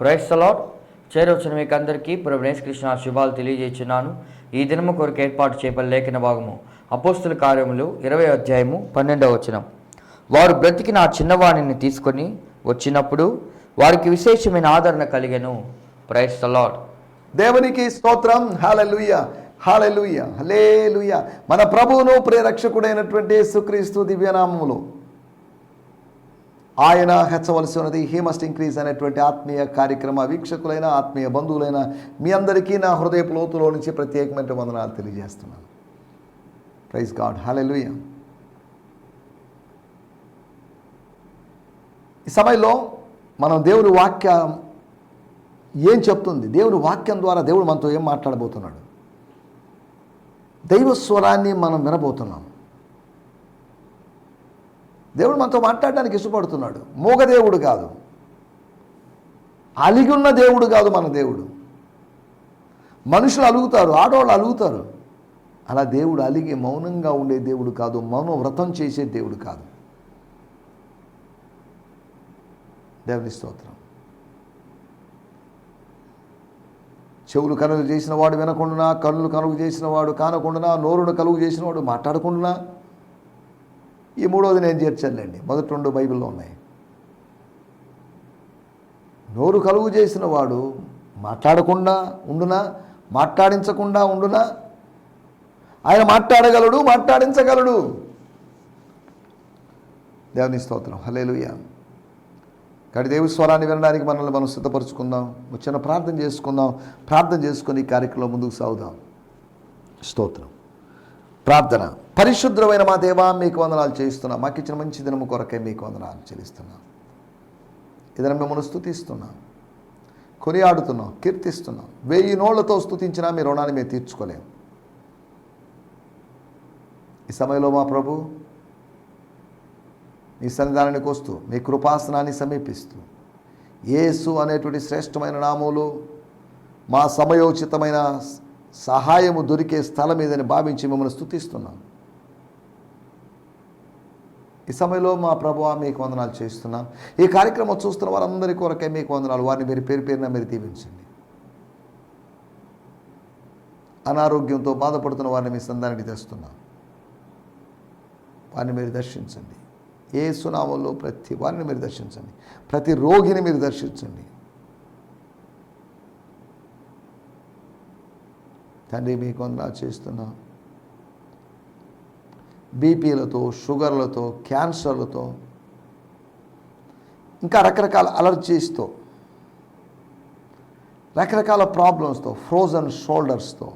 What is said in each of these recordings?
Praise the lord. చేరవచ్చిన మీకు అందరికీ ప్రభు యేసుక్రీస్తు శుభాలు తెలియజేస్తున్నాను. ఈ దినము కొరకు ఏర్పాటు చేయబడిన లేఖన భాగము అపోస్తుల కార్యములు 20వ అధ్యాయము 12వ వచనం. వారు బ్రతికిన ఆ చిన్నవాణిని తీసుకొని వచ్చినప్పుడు వారికి విశేషమైన ఆదరణ కలిగెను. Praise the Lord. దేవునికి స్తోత్రం. హల్లెలూయా, హల్లెలూయా, హల్లెలూయా. మన ప్రభువును ప్రియరక్షకుడైనటువంటి యేసుక్రీస్తు దివ్యనామములో ఆయన హెచ్చవలసి ఉన్నది. హీ మస్ట్ ఇంక్రీజ్ అనేటువంటి ఆత్మీయ కార్యక్రమ వీక్షకులైన ఆత్మీయ బంధువులైన మీ అందరికీ నా హృదయపు లోతులో నుంచి ప్రత్యేకమైన వందనాలు తెలియజేస్తున్నాను. ప్రైజ్ గాడ్, హల్లెలూయా. ఈ సమయంలో మనం దేవుని వాక్యం ఏం చెప్తుంది, దేవుని వాక్యం ద్వారా దేవుడు మనతో ఏం మాట్లాడబోతున్నాడు, దైవ స్వరాన్ని మనం వినబోతున్నాం. దేవుడు మనతో మాట్లాడడానికి ఇష్టపడుతున్నాడు. మూగదేవుడు కాదు, అలిగి ఉన్న దేవుడు కాదు మన దేవుడు. మనుషులు అలుగుతారు, ఆడవాళ్ళు అలుగుతారు. అలా దేవుడు అలిగి మౌనంగా ఉండే దేవుడు కాదు, మౌన వ్రతం చేసే దేవుడు కాదు. దేవుని స్తోత్రం. చెవులు కలుగు చేసిన వాడు వినకుండా, కళ్ళు కలుగు చేసిన వాడు కానకుండా, నోరును కలుగు చేసిన వాడు మాట్లాడకుండా. ఈ మూడోది నేను చేర్చాలండి. మొదటి రెండు బైబిల్లో ఉన్నాయి. నోరు కలుగు చేసిన వాడు మాట్లాడకుండా ఉండునా, మాట్లాడించకుండా ఉండునా? ఆయన మాట్లాడగలడు, మాట్లాడించగలడు. దేవుని స్తోత్రం, హల్లెలూయా. కాబట్టి దేవుని స్వరాన్ని వినడానికి మనల్ని మనం సిద్ధపరచుకుందాం. చిన్న ప్రార్థన చేసుకుందాం. ప్రార్థన చేసుకొని ఈ కార్యక్రమంలో ముందుకు సాగుదాం. స్తోత్రం. ప్రార్థన. పరిశుద్ధమైన మా దేవా, మీకు వందనాలు చేయిస్తున్నాం. మాకు ఇచ్చిన మంచి దినము కొరకే మీకు వందనాలు చెల్లిస్తున్నాం. ఇదన మిమ్మల్ని స్తుతిస్తున్నాం, కొనియాడుతున్నాం, కీర్తిస్తున్నాం. 1000 నోళ్లతో స్తుతించినా మీ రుణాన్ని మేము తీర్చుకోలేం. ఈ సమయంలో మా ప్రభు మీ సన్నిధానానికి వస్తూ, మీ కృపాసనాన్ని సమీపిస్తూ, యేసు అనేటువంటి శ్రేష్టమైన నామములో మా సమయోచితమైన సహాయము దొరికే స్థలం ఇదని భావించి మిమ్మల్ని స్తుతిస్తున్నాం. ఈ సమయంలో మా ప్రభువా మీకు వందనాలు చేస్తున్నాం. ఈ కార్యక్రమం చూస్తున్న వారందరి కొరకే మీకు వందనాలు. వారిని మీరు పేరు పేరున మీరు దీవించండి. అనారోగ్యంతో బాధపడుతున్న వారిని మీ సంధానానికి తెస్తున్నాం. వారిని మీరు దర్శించండి. యేసు నామములో ప్రతి వారిని మీరు దర్శించండి. ప్రతి రోగిని మీరు దర్శించండి. తండ్రి మీకు వందనాలు చేస్తున్నాం. బీపీలతో, షుగర్లతో, క్యాన్సర్లతో, ఇంకా రకరకాల అలర్జీస్తో, రకరకాల ప్రాబ్లమ్స్తో, ఫ్రోజన్ షోల్డర్స్తో,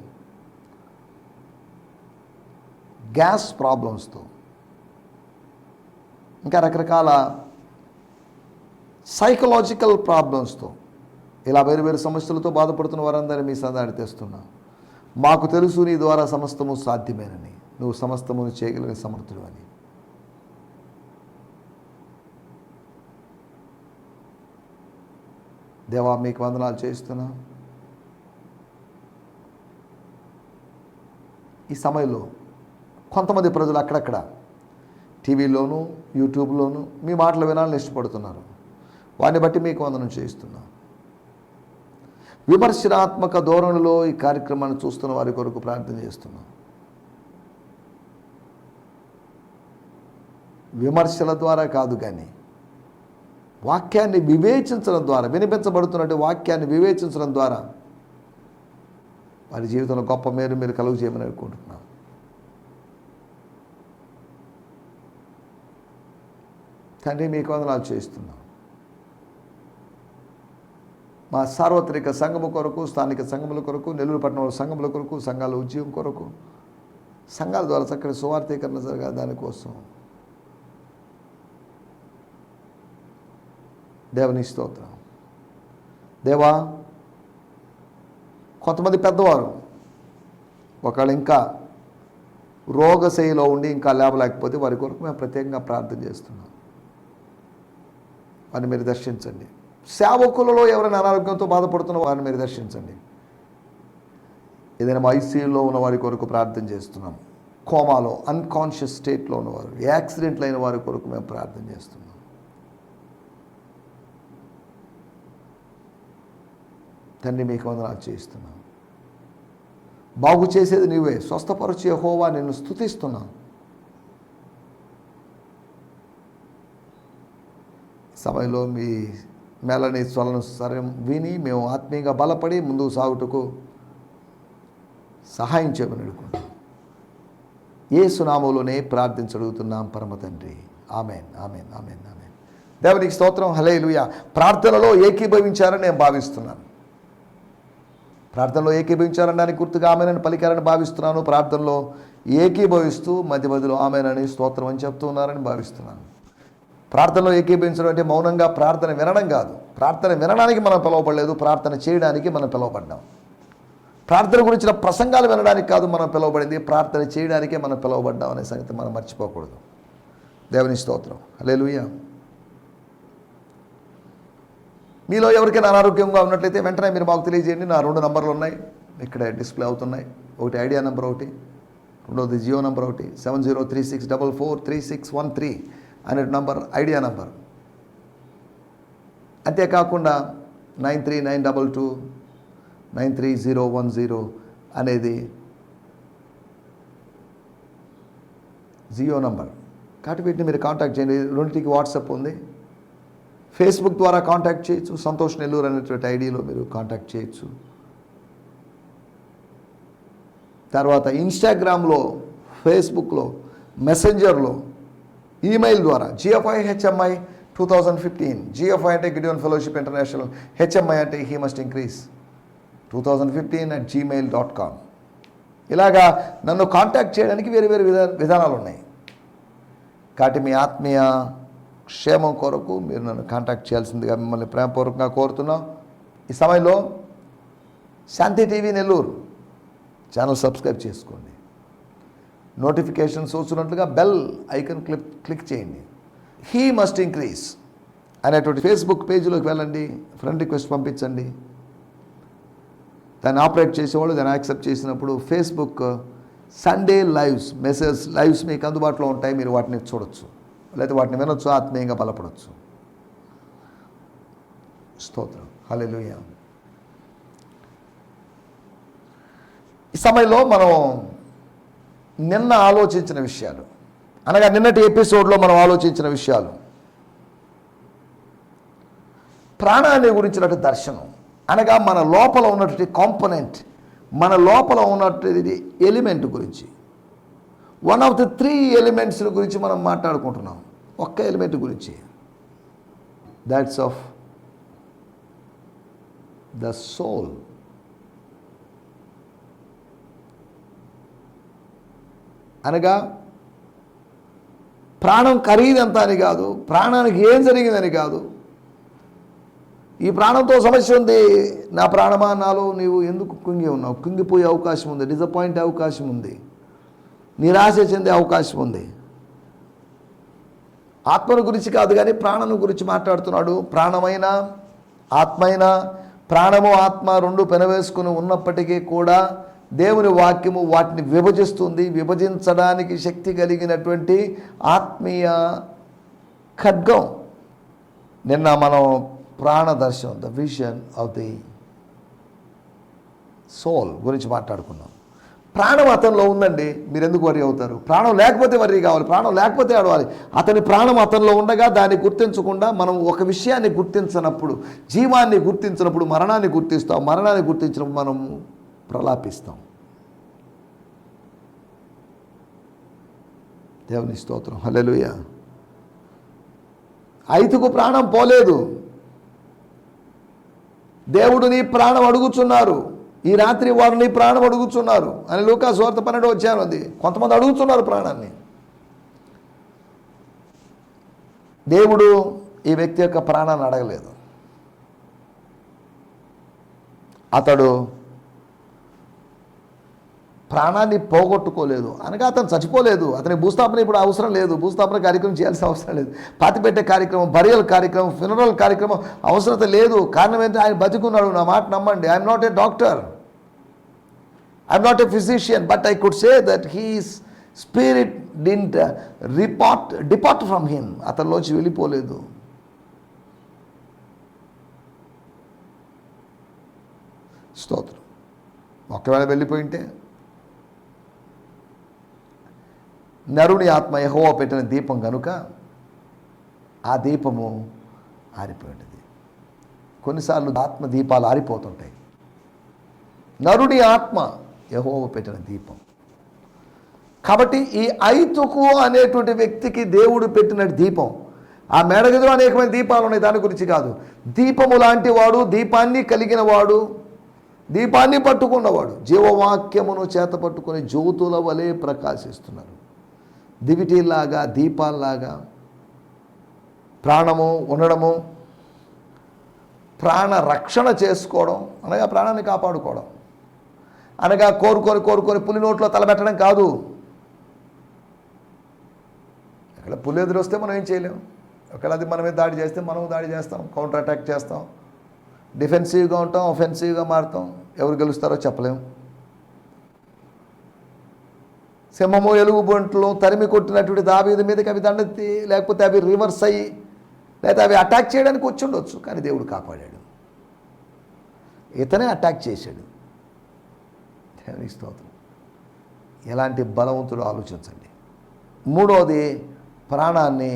గ్యాస్ ప్రాబ్లమ్స్తో, ఇంకా రకరకాల సైకలాజికల్ ప్రాబ్లమ్స్తో, ఇలా వేరు వేరు సమస్యలతో బాధపడుతున్న వారందరినీ మీ సంధానానికి తెస్తున్నా. మాకు తెలుసు నీ ద్వారా సమస్తము సాధ్యమేనని, నువ్వు సమస్తమును చేయగలిగిన సమర్థుడు అని. దేవా మీకు వందనాలు చేస్తున్నా. ఈ సమయంలో కొంతమంది ప్రజలు అక్కడక్కడ టీవీలోనూ యూట్యూబ్లోనూ మీ మాటలు వినాలని ఇష్టపడుతున్నారు. వాటిని బట్టి మీకు వందనం చేస్తున్నా. విమర్శనాత్మక ధోరణిలో ఈ కార్యక్రమాన్ని చూస్తున్న వారి కొరకు ప్రార్థన చేస్తున్నాం. విమర్శల ద్వారా కాదు, కానీ వాక్యాన్ని వివేచించడం ద్వారా, వినిపించబడుతున్నట్టు వాక్యాన్ని వివేచించడం ద్వారా వారి జీవితంలో గొప్ప మేలు మీరు కలుగు చేయమని అనుకుంటున్నాం. తండ్రి మీకు వందనాలు చేస్తున్నాం. మా సార్వత్రిక సంఘము కొరకు, స్థానిక సంఘముల కొరకు, నెల్లూరు పట్టణంలో సంఘముల కొరకు, సంఘాల ఉద్యోగం కొరకు, సంఘాల ద్వారా చక్కటి సువార్థీకరణ జరగాలి, దానికోసం దేవుని స్తోత్రం. దేవా, కొంతమంది పెద్దవారు ఒకళ్ళు ఇంకా రోగశైలిలో ఉండి ఇంకా లేవలేకపోతే వారి కొరకు మేము ప్రత్యేకంగా ప్రార్థన చేస్తున్నాం. వారిని మీరు దర్శించండి. సేవకులలో ఎవరైనా అనారోగ్యంతో బాధపడుతున్న వారిని మీరు దర్శించండి. ఏదైనా ఐసీయూలో ఉన్న వారి కొరకు ప్రార్థన చేస్తున్నాం. కోమాలో, అన్కాన్షియస్ స్టేట్లో ఉన్నవారు, యాక్సిడెంట్లు అయిన వారి కొరకు మేము ప్రార్థన చేస్తున్నాం. తండ్రి మీకు వందనాలు చేయిస్తున్నాను. బాగు చేసేది నీవే, స్వస్థపరచు యెహోవా, నిన్ను స్తుతిస్తున్నాను. సమయంలో మీ మేలని స్వలను సరే విని మేము ఆత్మీయంగా బలపడి ముందుకు సాగుటకు సహాయం చేయమని అడుగుతున్నాం. యేసు నామములోనే ప్రార్థించడుగుతున్నాం పరమ తండ్రి. Amen, amen, amen, amen. దేవునికి స్తోత్రం. హల్లెలూయా. ప్రార్థనలో ఏకీభవించారని నేను భావిస్తున్నాను. ప్రార్థనలో ఏకీభవించారనడానికి గుర్తుగా ఆమెనని పలికారని భావిస్తున్నాను. ప్రార్థనలో ఏకీభవిస్తూ మధ్య మధ్యలో ఆమెనని స్తోత్రం అని చెప్తూ ఉన్నారని భావిస్తున్నాను. ప్రార్థనలో ఏకీభవించడం అంటే మౌనంగా ప్రార్థన వినడం కాదు. ప్రార్థన వినడానికి మనం పిలువబడలేదు, ప్రార్థన చేయడానికి మనం పిలువబడ్డాం. ప్రార్థన గురించిన ప్రసంగాలు వినడానికి కాదు మనం పిలువబడింది, ప్రార్థన చేయడానికే మనం పిలువబడ్డాం అనే సంగతి మనం మర్చిపోకూడదు. దేవుని స్తోత్రం. హల్లెలూయా. మీలో ఎవరికైనా అనారోగ్యంగా ఉన్నట్లయితే వెంటనే మీరు మాకు తెలియజేయండి. నా 2 నంబర్లు ఉన్నాయి, ఇక్కడే డిస్ప్లే అవుతున్నాయి. ఒకటి ఐడియా నెంబర్, ఒకటి రెండవది జియో నెంబర్, ఒకటి 7036443613 అనే నంబర్ ఐడియా నంబర్. అంతేకాకుండా 9392293010 అనేది జియో నంబర్. కాబట్టి వీటిని మీరు కాంటాక్ట్ చేయండి. రెండింటికి వాట్సాప్ ఉంది. ఫేస్బుక్ ద్వారా కాంటాక్ట్ చేయొచ్చు. సంతోష్ నెల్లూరు అనేటువంటి ఐడిలో మీరు కాంటాక్ట్ చేయొచ్చు. తర్వాత ఇన్స్టాగ్రామ్లో, ఫేస్బుక్లో, మెసెంజర్లో, ఈమెయిల్ ద్వారా GFI HMI 2015. GFI అంటే గిడియోన్ ఫెలోషిప్ ఇంటర్నేషనల్, HMI అంటే హీ మస్ట్ ఇంక్రీజ్ 2015@gmail.com. ఇలాగా నన్ను కాంటాక్ట్ చేయడానికి వేరు వేరు విధానాలు ఉన్నాయి. కాబట్టి మీ ఆత్మీయ క్షేమం కొరకు మీరు నన్ను కాంటాక్ట్ చేయాల్సిందిగా మిమ్మల్ని ప్రేమపూర్వకంగా కోరుతున్నాం. ఈ సమయంలో శాంతి టీవీ నెల్లూరు ఛానల్ సబ్స్క్రైబ్ చేసుకోండి. నోటిఫికేషన్స్ వచ్చినట్లుగా బెల్ ఐకన్ క్లిక్ చేయండి. హీ మస్ట్ ఇంక్రీజ్ అనేటువంటి ఫేస్బుక్ పేజీలోకి వెళ్ళండి, ఫ్రెండ్ రిక్వెస్ట్ పంపించండి. దాన్ని ఆపరేట్ చేసేవాళ్ళు దాన్ని యాక్సెప్ట్ చేసినప్పుడు ఫేస్బుక్ సండే మెసేజ్ లైవ్స్ మీకు అందుబాటులో ఉంటాయి. మీరు వాటిని చూడొచ్చు, లేకపోతే వాటిని వినొచ్చు, ఆత్మీయంగా బలపడవచ్చు. స్తోత్రం. హల్లెలూయా. ఈ సమయంలో మనం నిన్న ఆలోచించిన విషయాలు, అనగా నిన్నటి ఎపిసోడ్లో మనం ఆలోచించిన విషయాలు, ప్రాణాన్ని గురించినటువంటి దర్శనం, అనగా మన లోపల ఉన్నటువంటి కాంపోనెంట్, మన లోపల ఉన్నటువంటి ఎలిమెంట్ గురించి, 1 of the 3 ఎలిమెంట్స్ గురించి మనం మాట్లాడుకుంటున్నాం. ఒక్క ఎలిమెంట్ గురించి, దాట్స్ ఆఫ్ ద సోల్. అనగా ప్రాణం ఖరీదంత అని కాదు, ప్రాణానికి ఏం జరిగిందని కాదు. ఈ ప్రాణంతో సమస్య ఉంది, నా ప్రాణమా నాలో నీవు ఎందుకు కుంగి ఉన్నావు? కుంగిపోయే అవకాశం ఉంది, డిసప్పాయింట్ అయ్యే అవకాశం ఉంది, నిరాశ చెందే అవకాశం ఉంది. ఆత్మను గురించి కాదు కానీ ప్రాణం గురించి మాట్లాడుతున్నాడు. ప్రాణమైన ఆత్మైన, ప్రాణము ఆత్మ రెండు పెనవేసుకుని ఉన్నప్పటికీ కూడా దేవుని వాక్యము వాటిని విభజిస్తుంది. విభజించడానికి శక్తి కలిగినటువంటి ఆత్మీయ ఖడ్గం. నిన్న మనం ప్రాణదర్శనం, the vision of the soul గురించి మాట్లాడుకున్నాం. ప్రాణం అతనిలో ఉందండి, మీరు ఎందుకు వర్రీ అవుతారు? ప్రాణం లేకపోతే వర్రీ కావాలి, ప్రాణం లేకపోతే ఆడవాలి. అతని ప్రాణం అతనిలో ఉండగా దాన్ని గుర్తించకుండా మనం ఒక విషయాన్ని గుర్తించినప్పుడు, జీవాన్ని గుర్తించినప్పుడు మరణాన్ని గుర్తిస్తాం, మరణాన్ని గుర్తించినప్పుడు మనం ప్రలాపిస్తాం. దేవుని స్తోత్రం. హల్లెలూయా. ఐతుకు ప్రాణం పోలేదు, దేవుడు నీ ప్రాణం అడుగుచున్నారు, ఈ రాత్రి వారు నీ ప్రాణం అడుగుచున్నారు అని లూకా సువార్త 12వ అధ్యాయం ఉంది. కొంతమంది అడుగుతున్నారు ప్రాణాన్ని. దేవుడు ఈ వ్యక్తి యొక్క ప్రాణాన్ని అడగలేదు. అతడు ప్రాణాన్ని పోగొట్టుకోలేదు అనగా అతను చచ్చిపోలేదు. అతని భూస్థాపన ఇప్పుడు అవసరం లేదు, భూస్థాపన కార్యక్రమం చేయాల్సిన అవసరం లేదు, పాతిపెట్టే కార్యక్రమం, బరియల్ కార్యక్రమం, ఫ్యూనరల్ కార్యక్రమం అవసరత లేదు. కారణం ఏంటంటే ఆయన బతికున్నాడు. నా మాట నమ్మండి. I'm not a doctor, I'm not a physician, but I could say that his spirit didn't depart from him. అతనిలోంచి వెళ్ళిపోలేదు. స్తోత్రం. ఒకవేళ వెళ్ళిపోయింటే నరుని ఆత్మ యెహోవా పెట్టిన దీపం కనుక ఆ దీపము ఆరిపోయింది. కొన్నిసార్లు ఆత్మ దీపాలు ఆరిపోతుంటాయి. నరుని ఆత్మ యెహోవా పెట్టిన దీపం. కాబట్టి ఈ ఐతుకు అనేటువంటి వ్యక్తికి దేవుడు పెట్టిన దీపం, ఆ మేడగదిలో అనేకమైన దీపాలు ఉన్నాయి, దాని గురించి కాదు. దీపము లాంటి వాడు, దీపాన్ని కలిగిన వాడు, దీపాన్ని పట్టుకున్నవాడు, జీవవాక్యమును చేత పట్టుకుని జ్యోతుల వలె ప్రకాశిస్తున్నారు. దివిటీల్లాగా, దీపాల్లాగా ప్రాణము ఉండడము, ప్రాణ రక్షణ చేసుకోవడం అనగా ప్రాణాన్ని కాపాడుకోవడం అనగా కోరుకొని పులి నోట్లో తలబెట్టడం కాదు. అక్కడ పులి ఎదురొస్తే మనం ఏం చేయలేము. ఒకవేళ అది మనమే దాడి చేస్తే మనం దాడి చేస్తాం, కౌంటర్ అటాక్ చేస్తాం, డిఫెన్సివ్గా ఉంటాం, ఒఫెన్సివ్గా మారుతాం. ఎవరు గెలుస్తారో చెప్పలేము. సింహము ఎలుగుబంట్లు తరిమి కొట్టినటువంటి దావీదు మీదకి అవి దండెత్తి, లేకపోతే అవి రివర్స్ అయ్యి, లేకపోతే అవి అటాక్ చేయడానికి వచ్చి ఉండొచ్చు, కానీ దేవుడు కాపాడాడు. ఇతనే అటాక్ చేశాడు. దేవునికి స్తోత్రం. ఎలాంటి బలవంతుడు ఆలోచించండి. మూడవది, ప్రాణాన్ని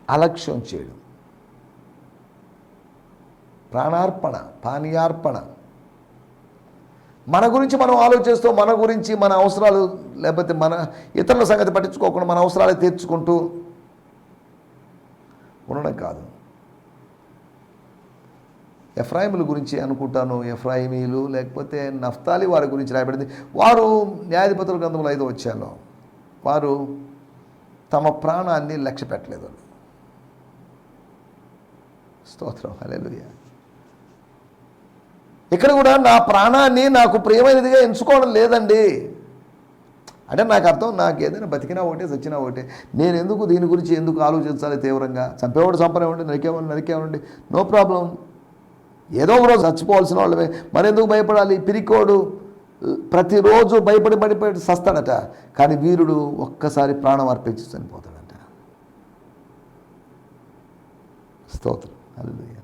అలక్ష్యం చేయడం. ప్రాణార్పణ, పానీయార్పణ. మన గురించి మనం ఆలోచిస్తూ, మన గురించి మన అవసరాలు, లేకపోతే మన ఇతరుల సంగతి పట్టించుకోకుండా మన అవసరాలు తీర్చుకుంటూ ఉండడం కాదు. ఎఫ్రాయిముల గురించి అనుకుంటాను. ఎఫ్రాయిమీలు లేకపోతే నఫ్తాలి వారి గురించి రాయబడింది. వారు న్యాయాధిపతుల గ్రంథంలో 5వ అధ్యాయంలో వారు తమ ప్రాణాన్ని లక్ష్య పెట్టలేదు. స్తోత్రం, హల్లెలూయా. ఇక్కడ కూడా నా ప్రాణాన్ని నాకు ప్రియమైనదిగా ఎంచుకోవడం లేదండి. అంటే నాకు అర్థం, నాకు ఏదైనా బతికినా ఒకటే, చచ్చినా ఒకటే. నేను ఎందుకు దీని గురించి ఎందుకు ఆలోచించాలి తీవ్రంగా? చంపేవాడు చంపనివ్వండి, నరికేవాడిని, నో ప్రాబ్లం. ఏదో ఒక రోజు చచ్చిపోవాల్సిన వాళ్ళమే, మరెందుకు భయపడాలి? పిరికోడు ప్రతిరోజు భయపడి సస్తాడట, కానీ వీరుడు ఒక్కసారి ప్రాణం అర్పించి చనిపోతాడట. స్తోత్రం, హల్లెలూయా.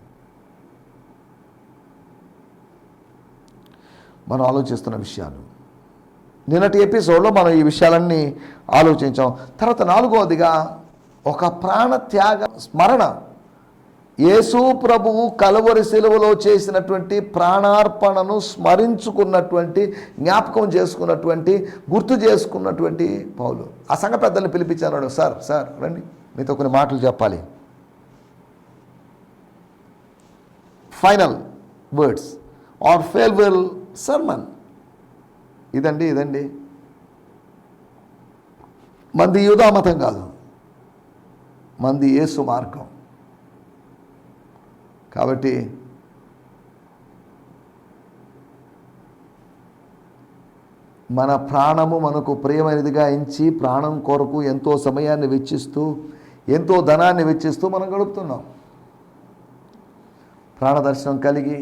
మనం ఆలోచిస్తున్న విషయాలు, నిన్నటి ఎపిసోడ్లో మనం ఈ విషయాలన్నీ ఆలోచించాం. తర్వాత 4వదిగా ఒక ప్రాణత్యాగ స్మరణ. యేసు ప్రభువు కలువరి శిలువలో చేసినటువంటి ప్రాణార్పణను స్మరించుకున్నటువంటి, జ్ఞాపకం చేసుకున్నటువంటి, గుర్తు చేసుకున్నటువంటి పౌలు ఆ సంఘ పెద్దల్ని పిలిపించాడు. సార్ రండి, మీతో కొన్ని మాటలు చెప్పాలి. Final words or farewell sermon. ఇదండి మంది యూదా మతం కాదు, మంది యేసు మార్గం. కాబట్టి మన ప్రాణము మనకు ప్రియమైనదిగా ఎంచి, ప్రాణం కొరకు ఎంతో సమయాన్ని వెచ్చిస్తూ, ఎంతో ధనాన్ని వెచ్చిస్తూ మనం గడుపుతున్నాం. ప్రాణదర్శనం కలిగి,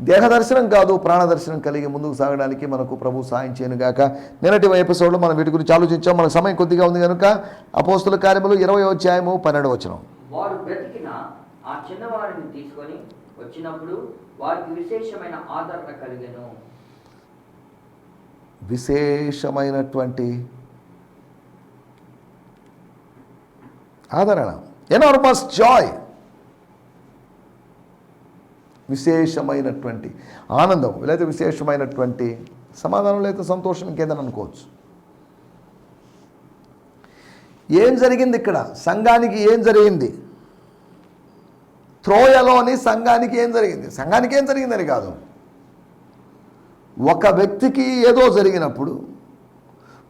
దేహదర్శనం కాదు, ప్రాణదర్శనం కలిగి ముందుకు సాగడానికి మనకు ప్రభు సాయం చేయనుగాక. నిన్నటి ఎపిసోడ్లో మనం వీటి గురించి ఆలోచించాం. మనకు సమయం కొద్దిగా ఉంది కనుక అపోస్తుల కార్యములు 20వ అధ్యాయము 12వ వచనం. వారు బ్రతికిన ఆ చిన్నవారిని తీసుకొని వచ్చినప్పుడు వారికి విశేషమైన ఆదరణ కలిగెను. విశేషమైనటువంటి ఆదరణ, ఎనార్మస్ జాయ్. విశేషమైనటువంటి ఆనందం, లేకపోతే విశేషమైనటువంటి సమాధానం, లేకపోతే సంతోషం, ఇంకేదని అనుకోవచ్చు. ఏం జరిగింది ఇక్కడ? సంఘానికి ఏం జరిగింది? త్రోయలోని సంఘానికి ఏం జరిగింది? సంఘానికి ఏం జరిగిందని కాదు, ఒక వ్యక్తికి ఏదో జరిగినప్పుడు,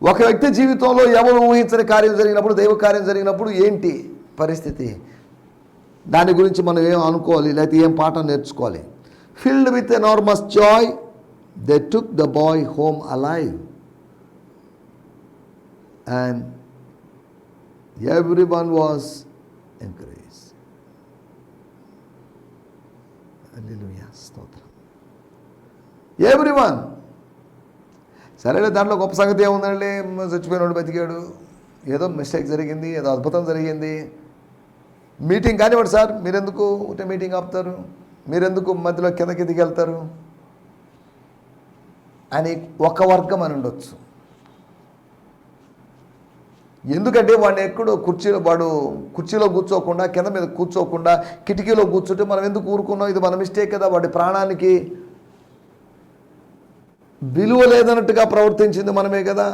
ఒక వ్యక్తి జీవితంలో ఎవరు ఊహించని కార్యం జరిగినప్పుడు, దైవ కార్యం జరిగినప్పుడు ఏంటి పరిస్థితి, దాని గురించి మనం ఏం అనుకోవాలి, లేకపోతే ఏం పాఠం నేర్చుకోవాలి. Filled with enormous Joy they took the boy home alive and everyone was encouraged. Hallelujah, స్తోత్రం. Everyone. సరేలే, దాంట్లో గొప్ప సంగతి ఏముందండి, చచ్చిపోయినోడు బతికాడు, ఏదో మిస్టేక్ జరిగింది, ఏదో అద్భుతం జరిగింది. మీటింగ్ కానివ్వండి సార్, మీరెందుకు ఉంటే మీటింగ్ ఆపుతారు? మీరెందుకు మధ్యలో కిందకి దిగెళ్తారు అని ఒక వర్గం అని ఉండొచ్చు. ఎందుకంటే వాడిని ఎక్కడో వాడు కుర్చీలో కూర్చోకుండా, కింద మీద కూర్చోకుండా కిటికీలో కూర్చుంటే మనం ఎందుకు ఊరుకున్నాం, ఇది మన మిస్టేక్ కదా, వాడి ప్రాణానికి విలువ లేదన్నట్టుగా ప్రవర్తించింది మనమే కదా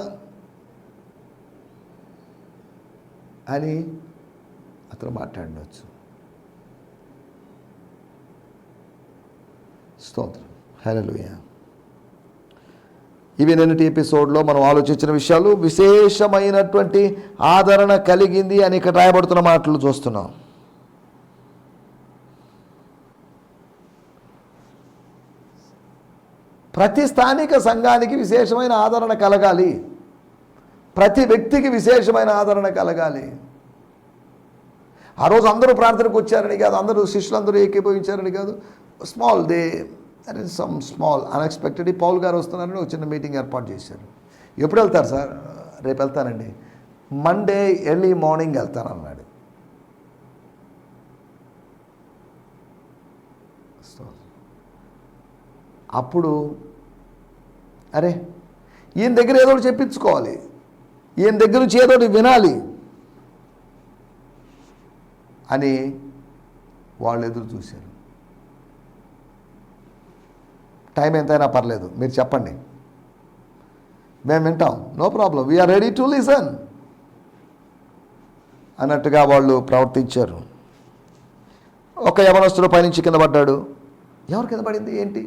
అని అతను మాట్లాడవచ్చు. స్తోత్రం, హల్లెలూయా. ఇవి నిన్నటి ఎపిసోడ్లో మనం ఆలోచించిన విషయాలు. విశేషమైనటువంటి ఆదరణ కలిగింది అని ఇక్కడ రాయబడుతున్న మాటలు చూస్తున్నాం. ప్రతి స్థానిక సంఘానికి విశేషమైన ఆదరణ కలగాలి, ప్రతి వ్యక్తికి విశేషమైన ఆదరణ కలగాలి. ఆ రోజు అందరూ ప్రార్థనకు వచ్చారని కాదు, అందరూ శిష్యులందరూ ఏకీభవించారని కాదు. Small they some small unexpected Paul గారు వస్తున్నారని ఒక చిన్న మీటింగ్ ఏర్పాటు చేశారు. ఎప్పుడు వెళ్తారు సార్? రేపు వెళ్తానండి, మండే ఎర్లీ మార్నింగ్ వెళ్తానన్నాడు. అప్పుడు అరే ఈయన దగ్గర ఏదో ఒకటి చెప్పించుకోవాలి, ఈయన దగ్గర నుంచి ఏదో ఒకటి వినాలి అని వాళ్ళు ఎదురు చూశారు. టైం ఎంతైనా పర్లేదు, మీరు చెప్పండి, మేము వింటాం, no problem, we are ready to listen అన్నట్టుగా వాళ్ళు ప్రవర్తించారు. ఒక యవనస్తుడు పైనుంచి కింద పడ్డాడు. ఎవరు కింద పడింది ఏంటి?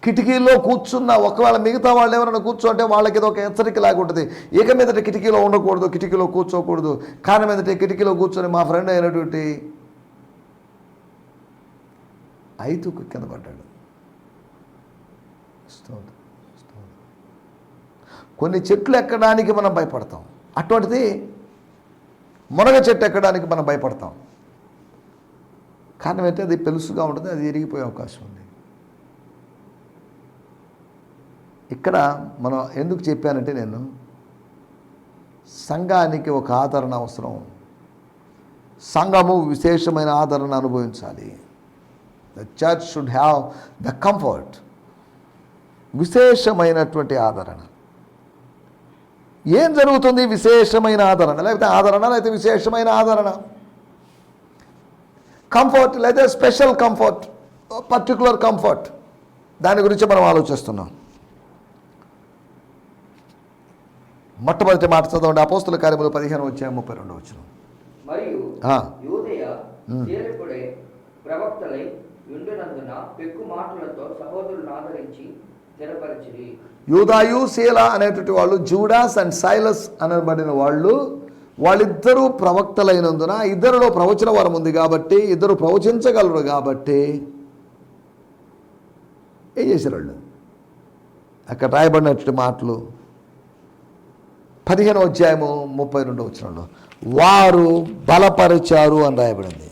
కిటికీలో కూర్చున్న ఒకవేళ మిగతా వాళ్ళు ఎవరైనా కూర్చోంటే వాళ్ళకి ఏదో ఒక హెచ్చరిక లాగా ఉంటుంది. ఇక మీదట కిటికీలో ఉండకూడదు, కిటికీలో కూర్చోకూడదు. కారణం ఏంటంటే కిటికీలో కూర్చొని మా ఫ్రెండ్ అయినటువంటి ఐతుకు కింద పడ్డాడు. కొన్ని చెట్లు ఎక్కడానికి మనం భయపడతాం, అటువంటిది మునగ చెట్టు ఎక్కడానికి మనం భయపడతాం. కారణం ఏంటంటే అది పెలుసుగా ఉంటుంది, అది ఇరిగిపోయే అవకాశం ఉంది. ఇక్కడ మనం ఎందుకు చెప్పానంటే, నేను సంఘానికి ఒక ఆదరణ అవసరం, సంఘము విశేషమైన ఆదరణ అనుభవించాలి. The church should have the comfort, విశేషమైనటువంటి ఆదరణ. ఏం జరుగుతుంది? విశేషమైన ఆదరణ, లేకపోతే ఆదరణ, లేకపోతే విశేషమైన ఆదరణ. కంఫర్ట్ లేదా స్పెషల్ కంఫర్ట్, పర్టికులర్ కంఫర్ట్, దాని గురించి మనం ఆలోచిస్తున్నాం. మొట్టమొదటి మాట చదవండి, అపోస్తుల కార్యములు 15:32. మరియు యూదయ చేరుకుడే ప్రవక్తలై ఉండునందున పెక్కు మాటలతో సహోదరులను ఆదరించి స్థిరపరిచిరి. యూదాయు శీల అనేటువంటి వాళ్ళు, జూడాస్ అండ్ సైలస్ అనబడిన వాళ్ళు, వాళ్ళిద్దరూ ప్రవక్తలైనందున, ఇద్దరిలో ప్రవచన వరం ఉంది కాబట్టి, ఇద్దరు ప్రవచించగలరు కాబట్టి ఏం చేశారు వాళ్ళు? అక్కడ రాయబడినటువంటి మాటలు 15:32 వారు బలపరిచారు అని రాయబడింది.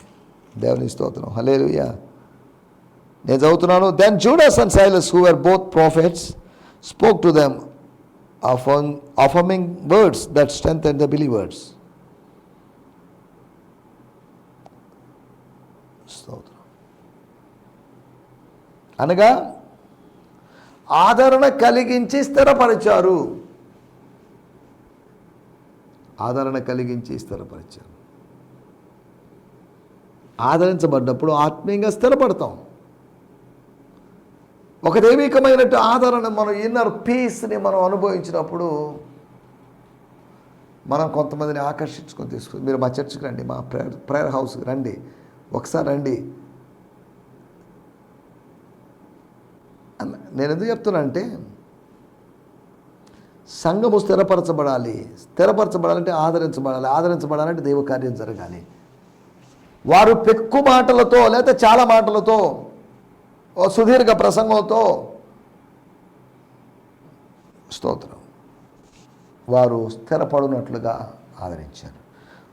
దేవుని స్తోత్రం, హల్లెలూయా. నేను చదువుతున్నాను. Then Judas and Silas, who were both prophets, spoke to them affirming words that strengthen the believers. స్తోత్రం. అనగా ఆదరణ కలిగించి స్థిరపరిచారు, ఆదరణ కలిగించి స్థిరపరిచారు. ఆదరించబడ్డప్పుడు ఆత్మీయంగా స్థిరపడతాం. ఒక దైవికమైనట్టు ఆదరణ, మనం ఇన్నర్ పీస్ని మనం అనుభవించినప్పుడు మనం కొంతమందిని ఆకర్షించుకొని తీసుకుని, మీరు మా చర్చికి రండి, మా ప్రేయర్ హౌస్కి రండి, ఒకసారి రండి. నేను ఎందుకు చెప్తున్నా అంటే, సంఘము స్థిరపరచబడాలంటే ఆదరించబడాలంటే దైవ కార్యం జరగాలి. వారు పెక్కు మాటలతో లేకపోతే చాలా మాటలతో, సుదీర్ఘ ప్రసంగంతో, స్తోత్రం, వారు స్థిరపడినట్లుగా ఆదరించారు.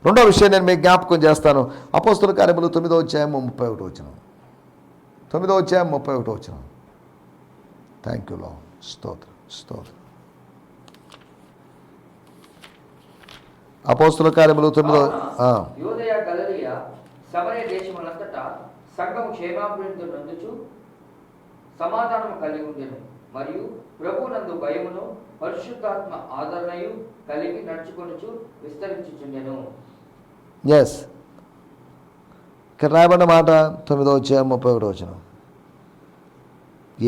రెండో విషయం నేను మీకు జ్ఞాపకం చేస్తాను. అపోస్తుల కార్యములు 9:31. 9:31. Thank you lord. స్తోత్రం, స్తోత్రం. అపోస్తుల కార్యములు 9. యూదయ, గలిలయ, సమరయ దేశములంతటా సంఘము క్షేమాభివృద్ధి నందుచు సమాధానము కలిగి ఉండెను. మరియు ప్రభునందు భయమును పరిశుద్ధాత్మ ఆదరణయు కలిగి నడుచుకొనుచు విస్తరించుచుండెను. ఎస్, ఇక్కడ రాయబడిన మాట 9వ అధ్యాయం 31వ వచనం.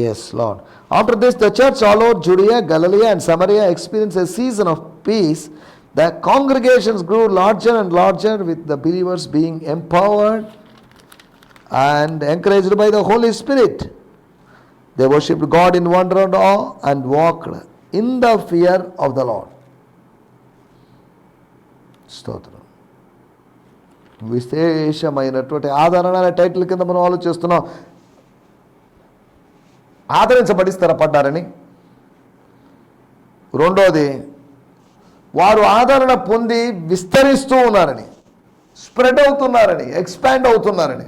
Yes, Lord. After this, the church all over Judea, Galilee, and Samaria experienced a season of peace. The congregations grew larger and larger, with the believers being empowered and encouraged by the Holy Spirit. They worshipped God in wonder and awe and walked in the fear of the Lord. స్తోత్రం. విశేషమైనటువంటి ఆదరణ అనే title కింద మనం ఆలోచిస్తున్నాం. ఆదరించబడి స్థిరపడ్డారని. రెండోది, వారు ఆదరణ పొంది విస్తరిస్తూ ఉన్నారని, స్ప్రెడ్ అవుతున్నారని, ఎక్స్పాండ్ అవుతున్నారని.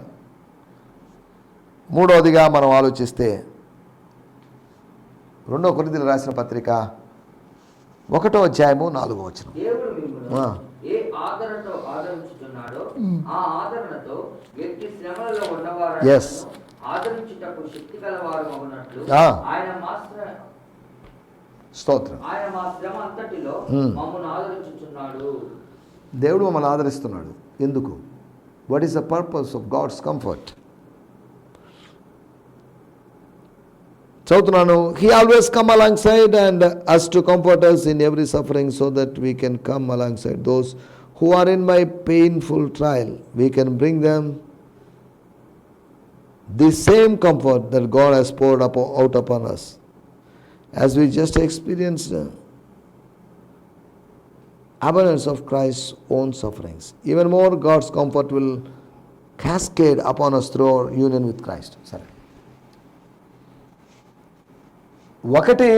మూడవదిగా మనం ఆలోచిస్తే 2 కొరింథీయులకు రాసిన పత్రిక 1వ అధ్యాయము 4వ వచనం. దేవుడు మిమ్మును ఏ ఆదరణతో ఆదరించుచున్నాడో ఆ ఆదరణతో వ్యక్తి శ్రమలలో ఉన్నవారు ఆదరించుటకు శక్తి గలవారు అవునట్లు ఆయన మా శ్రమ అంతటిలో మమ్మల్ని ఆదరించుచున్నాడు. దేవుడు మమ్మల్ని ఆదరిస్తున్నాడు. ఎందుకు? What is the purpose of God's comfort? చదువుతున్నాను. He always come alongside and us to comfort us in every suffering so that we can come alongside those who are in my painful trial. We can bring them the same comfort that God has poured out upon us as we just experienced abundance of Christ's own sufferings. Even more, God's comfort will cascade upon us through our union with Christ. Sorry. ఒకటి,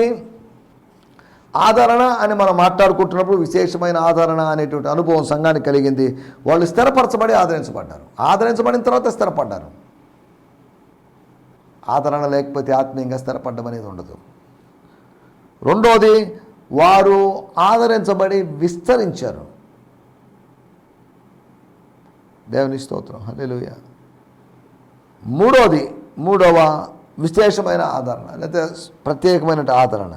ఆదరణ అని మనం మాట్లాడుకుంటున్నప్పుడు విశేషమైన ఆదరణ అనేటువంటి అనుభవం సంఘానికి కలిగింది. వాళ్ళు స్థిరపరచబడి ఆదరించబడ్డారు. ఆదరించబడిన తర్వాత స్థిరపడ్డారు. ఆదరణ లేకపోతే ఆత్మీయంగా స్థిరపడ్డం అనేది ఉండదు. రెండోది, వారు ఆదరించబడి విస్తరించారు. దేవుని స్తోత్రం, హల్లెలూయా. మూడవ విశేషమైన ఆదరణ లేకపోతే ప్రత్యేకమైన ఆదరణ,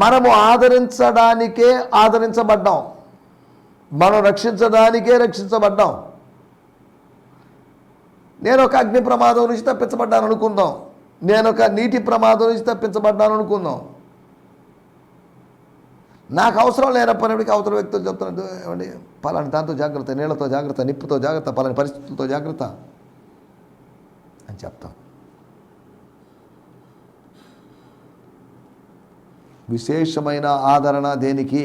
మనము ఆదరించడానికే ఆదరించబడ్డాం, మనం రక్షించడానికే రక్షించబడ్డాం. నేను ఒక అగ్ని ప్రమాదం నుంచి తప్పించబడ్డాను అనుకుందాం, నేను ఒక నీటి ప్రమాదం నుంచి తప్పించబడ్డాను అనుకుందాం. నాకు అవసరం లేనప్పటికీ అవతల వ్యక్తులు చెప్తున్నారు, ఏమండి పలాని దాంతో జాగ్రత్త, నీళ్లతో జాగ్రత్త, నిప్పుతో జాగ్రత్త, పలాని పరిస్థితులతో జాగ్రత్త అని చెప్తాం. విశేషమైన ఆదరణ దేనికి?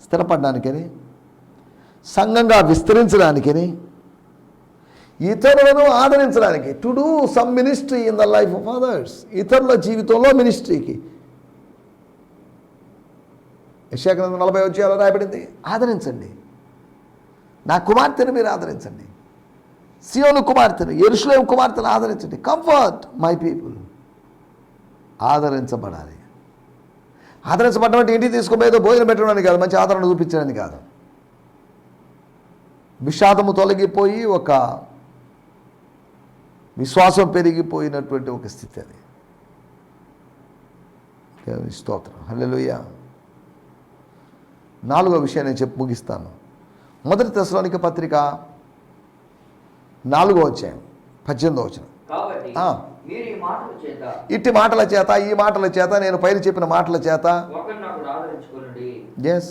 స్థిరపడడానికని, సంఘంగా విస్తరించడానికని, ఇతరులను ఆదరించడానికి. To do some ministry in the life of others. ఇతరుల జీవితంలో మినిస్ట్రీకి. యెషయా గ్రంథం 40వ అధ్యాయంలో రాయబడింది, ఆదరించండి, నా కుమార్తెను మీరు ఆదరించండి, సియోను కుమార్తెను, యెరూషలేము కుమార్తెను ఆదరించండి. Comfort my people. ఆదరించబడాలి. ఆదరించబడడం అంటే ఇంటికి తీసుకుపోయేదో భోజనం పెట్టడానికి కాదు, మంచి ఆదరణ చూపించడానికి కాదు. విషాదము తొలగిపోయి ఒక విశ్వాసం పెరిగిపోయినటువంటి ఒక స్థితి అది. దేవుని స్తోత్రం, హల్లెలూయా. 4వ విషయం నేను చెప్పి ముగిస్తాను. 1 తెస్సలోనిక పత్రిక 4వ అధ్యాయం 18వ వచనం. ఇట్టి మాటల చేత, ఈ మాటల చేత, నేను పైన చెప్పిన మాటల చేత, ఎస్,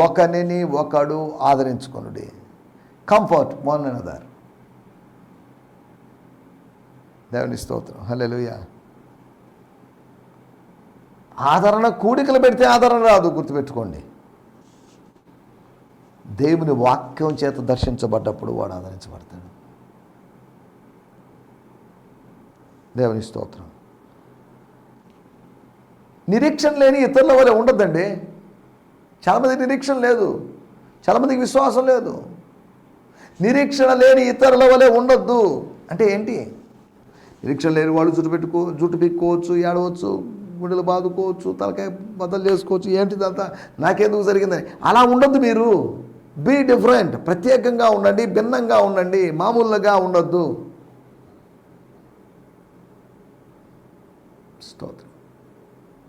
ఒకరిని ఒకడు ఆదరించుకొనుడి. Comfort one another. దేవుని స్తోత్రం, హల్లెలూయా. ఆదరణ కూడికలు పెడితే ఆదరణ రాదు, గుర్తుపెట్టుకోండి. దేవుని వాక్యం చేత దర్శించబడ్డప్పుడు వాడు ఆదరించబడతాడు. దేవుని స్తోత్రం. నిరీక్షణ లేని ఇతరుల వల్ల ఉండద్దండి. చాలామందికి నిరీక్షణ లేదు, చాలామందికి విశ్వాసం లేదు. నిరీక్షణ లేని ఇతరుల వలె ఉండొద్దు అంటే ఏంటి? నిరీక్షణ లేని వాళ్ళు జుట్టు పిక్కోవచ్చు, ఏడవచ్చు, గుండెలు బాదుకోవచ్చు, తలకాయ బద్దలు చేసుకోవచ్చు. ఏంటిదంతా నాకెందుకు జరిగిందని అలా ఉండొద్దు. మీరు బీ డిఫరెంట్, ప్రత్యేకంగా ఉండండి, భిన్నంగా ఉండండి, మామూలుగా ఉండొద్దు. స్తోత్రం.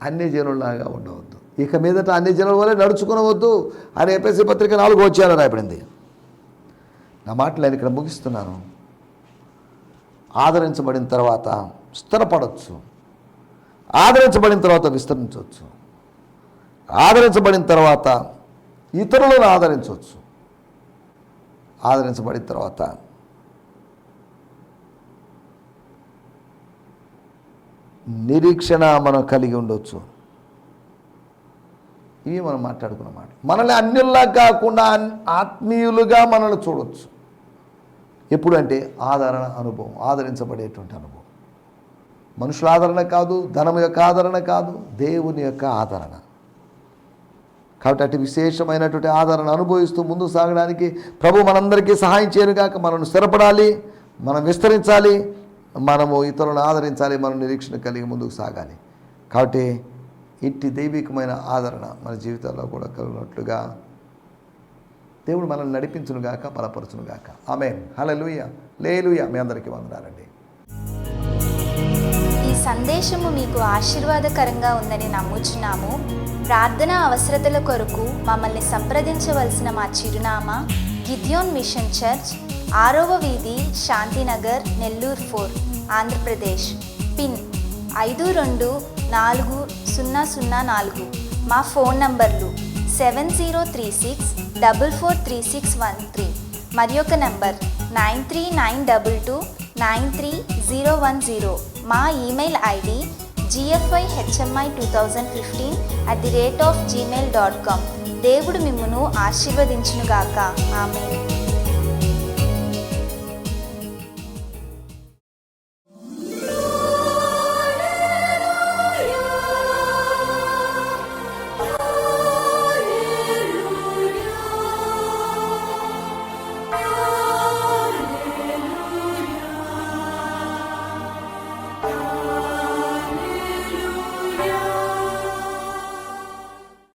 అన్ని జనుల్లాగా ఉండవద్దు, ఇక మీదట అన్ని జనుల వల్లే నడుచుకునవద్దు అని ఎఫెసీ పత్రిక 4వ అధ్యాయంలో రాయబడింది. నా మాటలు నేను ఇక్కడ ముగిస్తున్నాను. ఆదరించబడిన తర్వాత స్థిరపడవచ్చు, ఆదరించబడిన తర్వాత విస్తరించవచ్చు, ఆదరించబడిన తర్వాత ఇతరులను ఆదరించవచ్చు, ఆదరించబడిన తర్వాత నిరీక్షణ మనం కలిగి ఉండవచ్చు. ఇవి మనం మాట్లాడుకున్న మాట. మనల్ని అన్యుల్లా కాకుండా ఆత్మీయులుగా మనల్ని చూడవచ్చు. ఎప్పుడంటే ఆదరణ అనుభవం, ఆదరించబడేటువంటి అనుభవం. మనుషుల ఆదరణ కాదు, ధనం యొక్క ఆదరణ కాదు, దేవుని యొక్క ఆదరణ. కాబట్టి అటు విశేషమైనటువంటి ఆదరణ అనుభవిస్తూ ముందుకు సాగడానికి ప్రభు మనందరికీ సహాయం చేయనుగాక. మనం స్థిరపడాలి, మనం విస్తరించాలి, మనము ఇతరులను ఆదరించాలి, మనం నిరీక్షణ కలిగి ముందుకు సాగాలి. కాబట్టి ఇట్టి దైవికమైన ఆదరణ మన జీవితాల్లో కూడా కలిగినట్లుగా దేవుడు మనల్ని నడిపించునుగాక, బలపరచునుగాక. ఆమేన్. హల్లెలూయా, లేలుయా. మీ అందరికీ వందనాలండి. ఈ సందేశము మీకు ఆశీర్వాదకరంగా ఉందని నమ్ముచున్నాము. ప్రార్థన అవసరతల కొరకు మమ్మల్ని సంప్రదించవలసిన మా చిరునామా గిద్యోన్ మిషన్ చర్చ్, 6వ వీధి, శాంతినగర్, నెల్లూరు 4, ఆంధ్రప్రదేశ్. పిన్ 524004. మా ఫోన్ నంబర్లు 7036443613 మరి ఒక నంబర్ 9392293010. మా ఈమెయిల్ ఐడి gfihmi2015@gmail.com. దేవుడు మిమ్మును ఆశీర్వదించునుగాక. ఆమేన్.